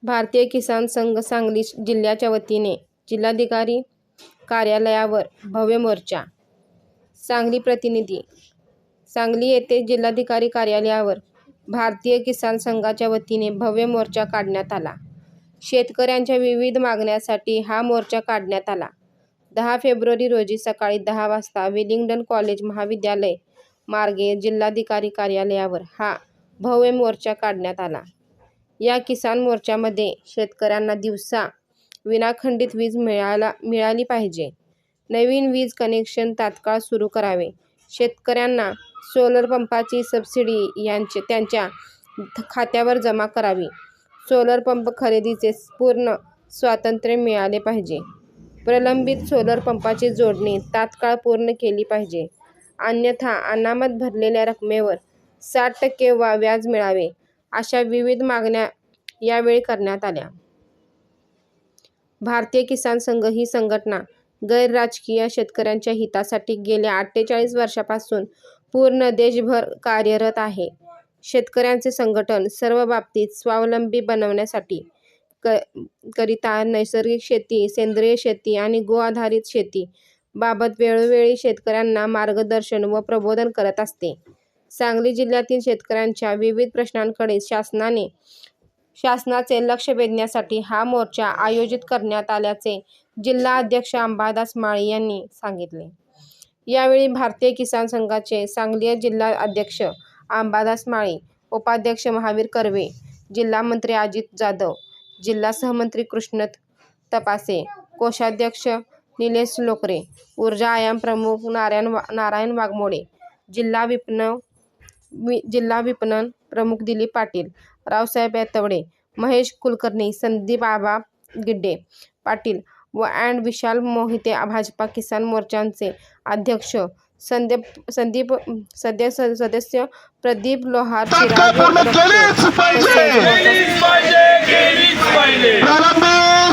भारतीय किसान संघ सांगली जिल्ह्याच्या वतीने जिल्हाधिकारी कार्यालयावर भव्य मोर्चा. सांगली प्रतिनिधी. सांगली येथे जिल्हाधिकारी कार्यालयावर भारतीय किसान संघाच्या वतीने भव्य मोर्चा काढण्यात आला. शेतकऱ्यांच्या विविध मागण्यांसाठी हा मोर्चा काढण्यात आला. 10 फेब्रुवारी रोजी सकाळी 10 वाजता विलिंग्डन कॉलेज महाविद्यालय मार्गे जिल्हाधिकारी कार्यालयावर हा भव्य मोर्चा काढण्यात आला. या किसान मोर्चामध्ये शेतकऱ्यांना दिवसा विनाखंडित वीज मिळाली पाहिजे. नवीन वीज कनेक्शन तात्काळ सुरू करावे. शेतकऱ्यांना सोलर पंपाची सबसिडी त्यांच्या खात्यावर जमा करावी. सोलर पंप खरेदीचे पूर्ण स्वातंत्र्य मिळाले पाहिजे. प्रलंबित सोलर पंपाची जोडणी तात्काळ पूर्ण केली पाहिजे. अन्यथा अनामत भरलेल्या रकमेवर 60% व्याज मिळावे. अशा विविध मागण्या यावेळी करण्यात आल्या. भारतीय किसान संघ ही संघटना गैर-राजकीय शेतकऱ्यांच्या हितासाठी गेल्या 48 वर्षांपासून पूर्ण देशभर कार्यरत आहे. शेतकऱ्यांचे संघटन सर्व बाबतीत स्वावलंबी बनवण्यासाठी करिता नैसर्गिक शेती, सेंद्रिय शेती आणि गो आधारित शेती बाबत वेळोवेळी शेतकऱ्यांना मार्गदर्शन व प्रबोधन करत असते. सांगली जिल्ह्यातील शेतकऱ्यांच्या विविध प्रश्नांकडे शासनाचे लक्ष वेधण्यासाठी हा मोर्चा आयोजित करण्यात आल्याचे जिल्हा अध्यक्ष अंबादास माळी यांनी सांगितले. यावेळी भारतीय किसान संघाचे सांगली जिल्हा अध्यक्ष अंबादास माळी, उपाध्यक्ष महावीर कर्वे, जिल्हा मंत्री अजित जाधव, जिल्हा सहमंत्री कृष्ण तपासे, कोषाध्यक्ष निलेश लोकरे, ऊर्जा आयाम प्रमुख नारायण वाघमोडे, जिल्हा विपणन प्रमुख दिलीप पाटील, रावसाहेब यातवडे, महेश कुलकर्णी, संदीप आबा गिड्डे पाटील व विशाल मोहिते भाजपा किसान मोर्चाचे अध्यक्ष सदस्य प्रदीप लोहार,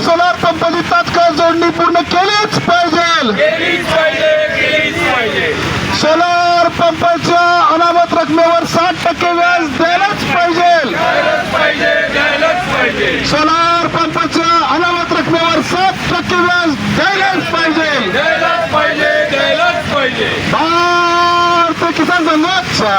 सोलार पंपाची तात्काळ जोडणी पूर्ण केलीच पाहिजे. सोलार पंपाच्या अनामत रकमेवर 60% व्याज द्यायलाच पाहिजे. सोलार पंपाच्या अनामत रकमेवर 60% व्याज द्यायलाच पाहिजे. भारतीय किसान संघाचा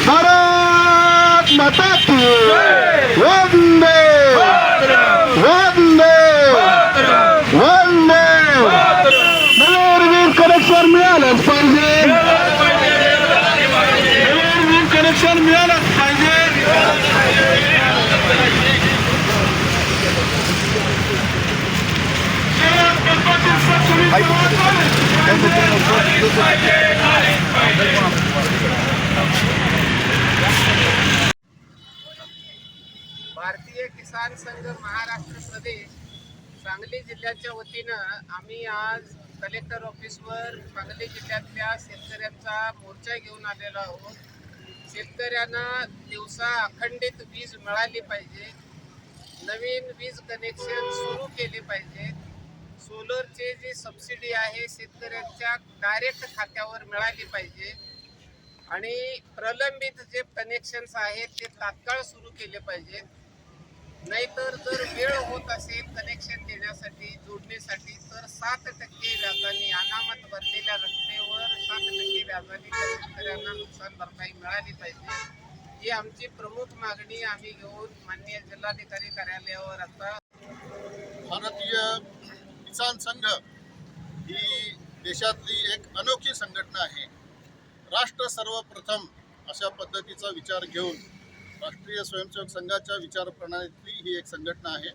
भारत माता की वंदे नवीन कनेक्शन मिळालंच पाहिजे. भारतीय किसान संघ महाराष्ट्र प्रदेश सांगली जिल्ह्याच्या वतीनं आम्ही आज कलेक्टर ऑफिसवर सांगली जिल्ह्यातल्या शेतकऱ्यांचा मोर्चा घेऊन आलेलो आहोत. शेतकऱ्यांना दिवसा अखंडित वीज मिळाली पाहिजे. नवीन वीज कनेक्शन सुरू केले पाहिजे. सोलरची जी सबसिडी आहे शेतकऱ्यांच्या डायरेक्ट खात्यावर मिळाली पाहिजे आणि प्रलंबित जे कनेक्शन्स आहेत ते तात्काळ सुरू केले पाहिजेत. नाहीतर जर वेळ होत असेल कनेक्शन देण्यासाठी, जोडणीसाठी, तर 7% व्याजाने अनामत भरलेल्या रकमेवर 7% व्याजाने शेतकऱ्यांना नुकसान भरपाई मिळाली पाहिजे. ही आमची प्रमुख मागणी आम्ही घेऊन माननीय जिल्हाधिकारी कार्यालयावर आता. भारतीय किसान संघ ही देशातली एक अनोखी संघटना आहे. राष्ट्र सर्वप्रथम अशा पद्धतीचा विचार घेऊन राष्ट्रीय स्वयंसेवक संघाच्या विचार प्रणालीतली ही एक संघटना आहे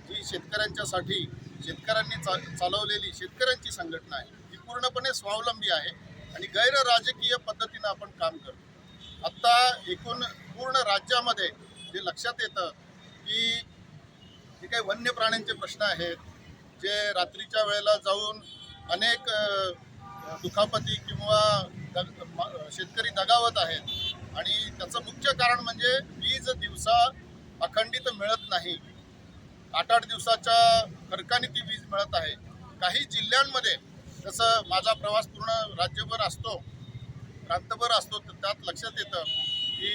जी शेतकऱ्यांच्यासाठी शेतकऱ्यांनी चालवलेली शेतकऱ्यांची संघटना आहे. ही पूर्णपणे स्वावलंबी आहे आणि गैर राजकीय पद्धतीनं आपण काम करतो. आत्ता एकूण पूर्ण राज्यामध्ये जे लक्षात येतं की जे काही वन्य प्राण्यांचे प्रश्न आहेत, जे रात्रीच्या वेळेला जाऊन अनेक दुखापती किंवा शेतकरी दगावत आहेत आणि त्याचं मुख्य कारण म्हणजे वीज दिवसा अखंडित मिळत नाही. 8-8 दिवसाच्या फरकाने ती वीज मिळत आहे. काही जिल्ह्यांमध्ये जसं माझा प्रवास पूर्ण राज्यभर असतो रात्रभर असतो, तर त्यात लक्षात येतं की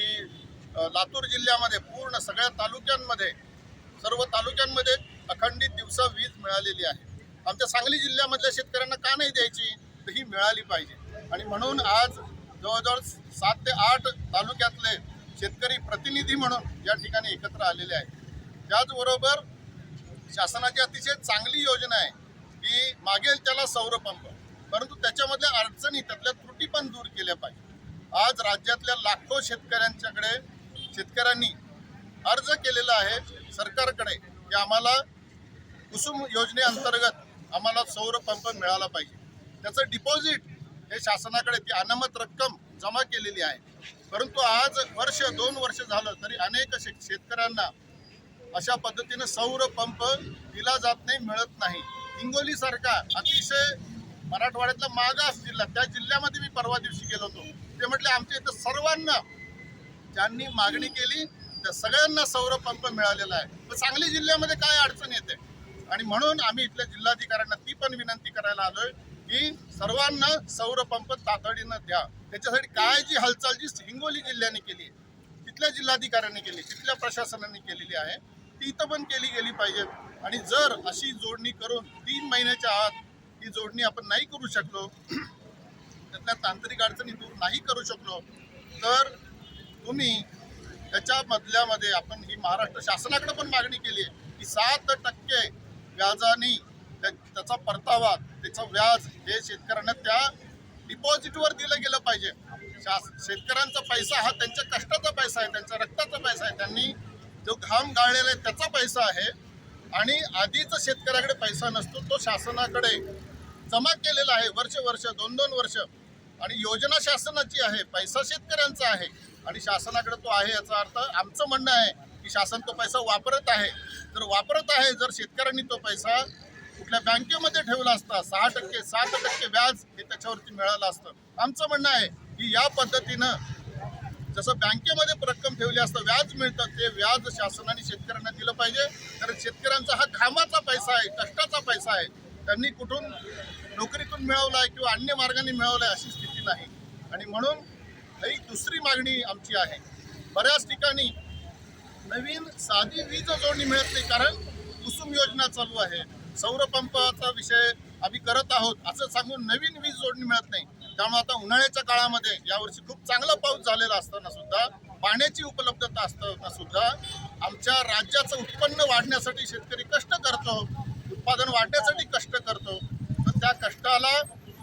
लातूर जिल्ह्यामध्ये पूर्ण सगळ्या तालुक्यांमध्ये, सर्व तालुक्यांमध्ये अखंडित दिवसा वीज मिळालेली आहे. आमच्या सांगली जिल्ह्यामधल्या शेतकऱ्यांना का नाही द्यायची, तर ही मिळाली पाहिजे. आणि म्हणून आज जवळजवळ 7 ते 8 तालुक्यातले शेतकरी प्रतिनिधी म्हणून या ठिकाणी एकत्र आलेले आहेत. त्याचबरोबर शासनाची अतिशय चांगली योजना आहे की मागेल त्याला सौर पंप, परंतु त्याच्यामधल्या अडचणी, त्यातल्या त्रुटी पण दूर केल्या पाहिजे. आज राज्यातल्या लाखो शेतकऱ्यांनी अर्ज केलेला आहे सरकारकडे की आम्हाला कुसुम योजनेअंतर्गत आम्हाला सौर पंप मिळाला पाहिजे. त्याचं डिपॉझिट हे शासनाकडे ती अनामत रक्कम जमा केलेली आहे. परंतु आज 1-2 वर्ष झालं तरी अनेक शेतकऱ्यांना अशा पद्धतीनं सौर पंप दिला जात नाही, मिळत नाही. हिंगोलीसारखा अतिशय मराठवाड्यातला मागास जिल्हा, त्या जिल्ह्यामध्ये मी परवा दिवशी गेलो होतो. ते म्हटले आमच्या इथं सर्वांना ज्यांनी मागणी केली त्या सगळ्यांना सौर पंप मिळालेला आहे. तर सांगली जिल्ह्यामध्ये काय अडचण येते, आणि म्हणून आम्ही इथल्या जिल्हाधिकाऱ्यांना ती पण विनंती करायला आलोय की सर्वांना सौर पंप तातडीनं द्या. त्याच्यासाठी काय जी हालचाल जी हिंगोली जिल्ह्याने केली, तिथल्या जिल्हाधिकाऱ्यांनी केली, तिथल्या प्रशासनाने केलेली आहे, ती इथं पण केली गेली पाहिजे. आणि जर अशी जोडणी करून 3 महिन्याच्या आत ही जोडणी आपण नाही करू शकलो, त्यातल्या तांत्रिक अडचणी दूर नाही करू शकलो, तर तुम्ही त्याच्यामधल्यामध्ये आपण ही महाराष्ट्र शासनाकडे पण मागणी केली आहे की 7% व्याजाने त्याचा परतावा, त्याचं व्याज हे शेतकऱ्यांना त्या डिपॉझिटवर दिलं गेलं पाहिजे. शेतकऱ्यांचा पैसा हा त्यांच्या कष्टाचा पैसा आहे, त्यांच्या रक्ताचा पैसा आहे, त्यांनी जो घाम गाळलेला आहे त्याचा पैसा आहे. आणि आधीच शेतकऱ्याकडे पैसा नसतो, तो शासनाकडे जमा केलेला आहे वर्ष 2-2 वर्ष. आणि योजना शासनाची आहे, पैसा शेतकऱ्यांचा आहे आणि शासनाकडे तो आहे. याचा अर्थ आमचं म्हणणं आहे की शासन तो पैसा वापरत आहे. जर शेतकऱ्यांनी तो पैसा कुठल्या बँकेमध्ये ठेवला असता, 6%, 7% व्याज हे त्याच्यावरती मिळालं असतं. आमचं म्हणणं आहे की या पद्धतीनं जसं बँकेमध्ये रक्कम ठेवली असतं व्याज मिळतं, ते व्याज शासनाने शेतकऱ्यांना दिलं पाहिजे. कारण शेतकऱ्यांचा हा घामाचा पैसा आहे, कष्टाचा पैसा आहे. त्यांनी कुठून नोकरीतून मिळवला आहे किंवा अन्य मार्गाने मिळवला आहे अशी स्थिती नाही. आणि म्हणून ही दुसरी मागणी आमची आहे. बऱ्याच ठिकाणी नवीन साधी वीज जोडणी मिळत नाही, कारण कुसुम योजना चालू आहे, सौर पंपाचा विषय आम्ही करत आहोत असं सांगून नवीन वीज जोडणी मिळत नाही. त्यामुळे आता उन्हाळ्याच्या काळामध्ये यावर्षी खूप चांगला पाऊस झालेला असताना सुद्धा, पाण्याची उपलब्धता असताना सुद्धा आमच्या राज्याचं उत्पन्न वाढण्यासाठी शेतकरी कष्ट करतो, उत्पादन वाढण्यासाठी कष्ट करतो. तर त्या कष्टाला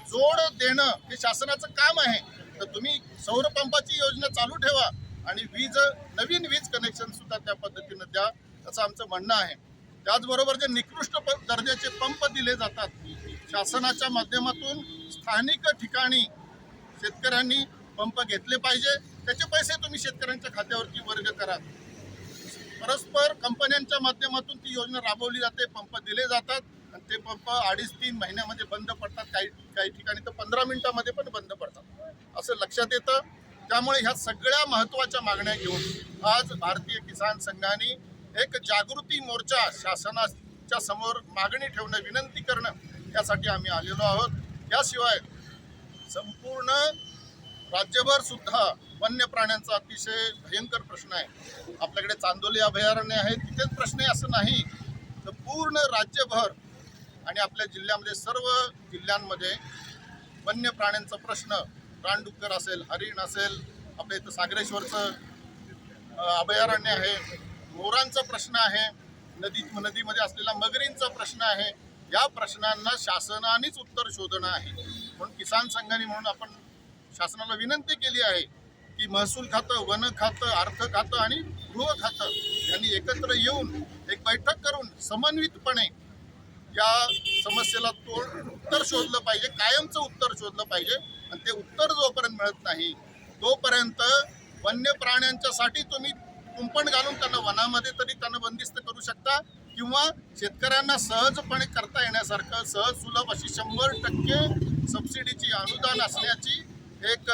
जोड देणं हे शासनाचं काम आहे. तर तुम्ही सौर पंपाची योजना चालू ठेवा आणि नवीन वीज कनेक्शन सुद्धा त्या पद्धतीनं द्या, असं आमचं म्हणणं आहे. त्याचबरोबर जे निकृष्ट दर्जाचे पंप दिले जातात शासनाच्या माध्यमातून, स्थानिक ठिकाणी शेतकऱ्यांनी पंप घेतले पाहिजे. त्याचे पैसे तुम्ही शेतकऱ्यांच्या खात्यावरती वर्ग करा. परस्पर कंपन्यांच्या माध्यमातून ती योजना राबवली जाते, पंप दिले जातात आणि ते पंप 2.5-3 महिन्यामध्ये बंद पडतात. काही ठिकाणी तर 15 मिनिटांमध्ये पण बंद पडतात असं लक्षात येतं. त्यामुळे ह्या सगळ्या महत्त्वाच्या मागण्या घेऊन आज भारतीय किसान संघाने एक जागृती मोर्चा शासनाच्या समोर मागणी ठेवणं, विनंती करणं यासाठी आम्ही आलेलो आहोत. याशिवाय संपूर्ण राज्यभर सुद्धा वन्य प्राण्यांचा अतिशय भयंकर प्रश्न आहे. आपल्याकडे चांदोली अभयारण्य आहे, तिथेच प्रश्न आहे असं नाही, तर पूर्ण राज्यभर आणि आपल्या जिल्ह्यामध्ये सर्व जिल्ह्यांमध्ये वन्य प्राण्यांचा प्रश्न, रानडुक्कर असेल, हरिण असेल, आपल्या इथं सागरेश्वरचं अभयारण्य आहे, मोरांचा प्रश्न आहे, नदीमध्ये असलेला मगरींचा प्रश्न आहे. या प्रश्नांना शासनानेच उत्तर शोधणं आहे. म्हणून किसान संघाने म्हणून आपण शासनाला विनंती केली आहे की महसूल खातं, वन खातं, अर्थ खातं आणि गृह खातं यांनी एकत्र येऊन एक बैठक करून समन्वितपणे या समस्येला उत्तर शोधलं पाहिजे, कायमचं उत्तर शोधलं पाहिजे. आणि ते उत्तर जोपर्यंत मिळत नाही तोपर्यंत वन्य प्राण्यांच्यासाठी तुम्ही कुंपण घालून त्यांना वनामध्ये तरी त्यांना बंदिस्त करू शकता, किंवा शेतकऱ्यांना सहजपणे करता येण्यासारखं सहज सुलभ अशी 100% सबसिडीची अनुदान असण्याची एक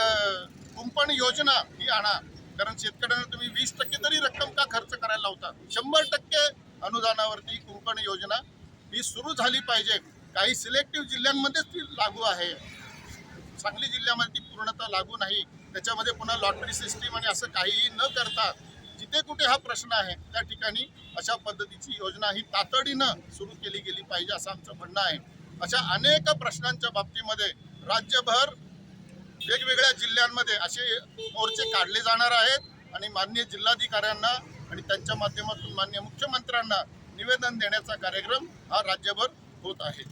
कुंपण योजना ही आणा. कारण शेतकऱ्यांना तुम्ही 20% तरी रक्कम का खर्च करायला लावता, 100% अनुदानावरती कुंपण योजना ही सुरू झाली पाहिजे. काही सिलेक्टिव्ह जिल्ह्यांमध्येच ती लागू आहे. सांगली जिल्ह्यामध्ये ती पूर्णतः लागू नाही. त्याच्यामध्ये पुन्हा लॉटरी सिस्टीम आणि असं काहीही न करता जिथे कुठे हा प्रश्न आहे त्या ठिकाणी अशा पद्धतीची योजना ही तातडीनं सुरू केली गेली पाहिजे असं आमचं म्हणणं आहे. अशा अनेक प्रश्नांच्या बाबतीमध्ये राज्यभर वेगवेगळ्या जिल्ह्यांमध्ये असे मोर्चे काढले जाणार आहेत आणि माननीय जिल्हाधिकाऱ्यांना आणि त्यांच्या माध्यमातून माननीय मुख्यमंत्र्यांना निवेदन देण्याचा कार्यक्रम हा राज्यभर होत आहे.